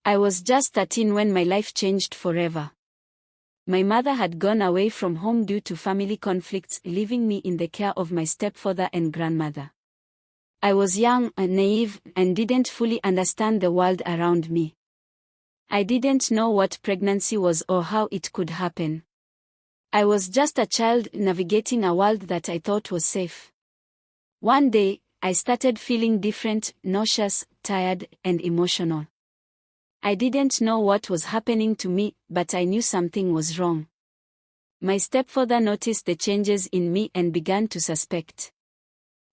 I was just 13 when my life changed forever. My mother had gone away from home due to family conflicts, leaving me in the care of my stepfather and grandmother. I was young and naive and didn't fully understand the world around me. I didn't know what pregnancy was or how it could happen. I was just a child navigating a world that I thought was safe. One day, I started feeling different, nauseous, tired, and emotional. I didn't know what was happening to me, but I knew something was wrong. My stepfather noticed the changes in me and began to suspect.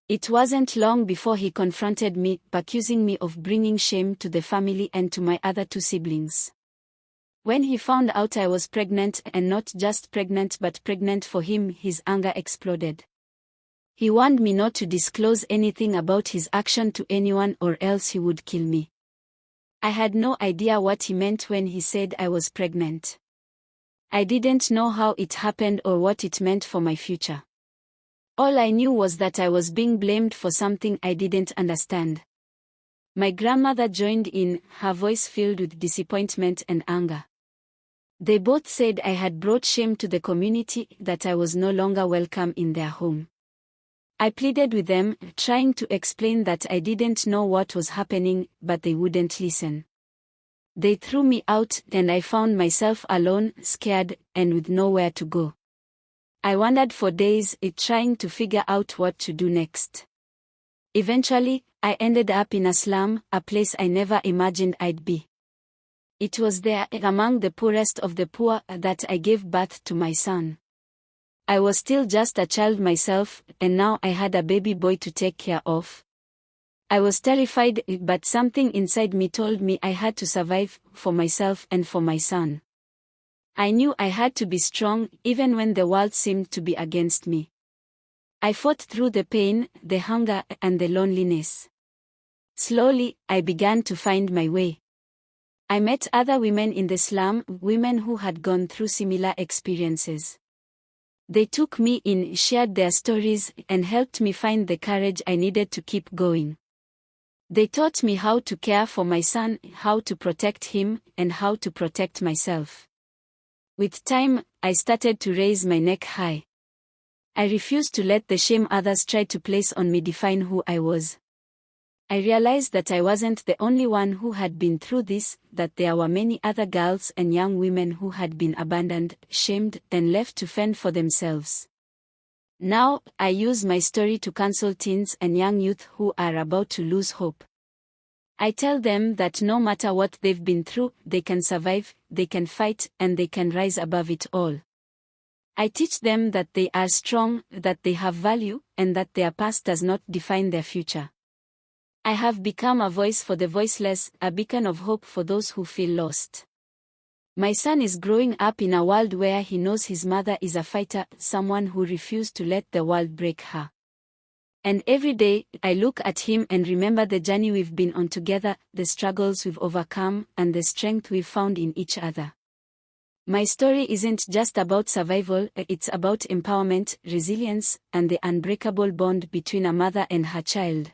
It wasn't long before he confronted me, accusing me of bringing shame to the family and to my other two siblings. When he found out I was pregnant, and not just pregnant but pregnant for him, his anger exploded. He warned me not to disclose anything about his action to anyone or else he would kill me. I had no idea what he meant when he said I was pregnant. I didn't know how it happened or what it meant for my future. All I knew was that I was being blamed for something I didn't understand. My grandmother joined in, her voice filled with disappointment and anger. They both said I had brought shame to the community, that I was no longer welcome in their home. I pleaded with them, trying to explain that I didn't know what was happening, but they wouldn't listen. They threw me out, and I found myself alone, scared, and with nowhere to go. I wandered for days, trying to figure out what to do next. Eventually, I ended up in a slum, a place I never imagined I'd be. It was there, among the poorest of the poor, that I gave birth to my son. I was still just a child myself, and now I had a baby boy to take care of. I was terrified, but something inside me told me I had to survive, for myself and for my son. I knew I had to be strong, even when the world seemed to be against me. I fought through the pain, the hunger, and the loneliness. Slowly, I began to find my way. I met other women in the slum, women who had gone through similar experiences. They took me in, shared their stories, and helped me find the courage I needed to keep going. They taught me how to care for my son, how to protect him, and how to protect myself. With time, I started to raise my neck high. I refused to let the shame others tried to place on me define who I was. I realized that I wasn't the only one who had been through this, that there were many other girls and young women who had been abandoned, shamed, and left to fend for themselves. Now, I use my story to counsel teens and young youth who are about to lose hope. I tell them that no matter what they've been through, they can survive, they can fight, and they can rise above it all. I teach them that they are strong, that they have value, and that their past does not define their future. I have become a voice for the voiceless, a beacon of hope for those who feel lost. My son is growing up in a world where he knows his mother is a fighter, someone who refused to let the world break her. And every day, I look at him and remember the journey we've been on together, the struggles we've overcome, and the strength we've found in each other. My story isn't just about survival, it's about empowerment, resilience, and the unbreakable bond between a mother and her child.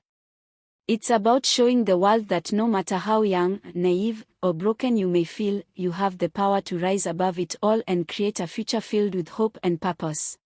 It's about showing the world that no matter how young, naive, or broken you may feel, you have the power to rise above it all and create a future filled with hope and purpose.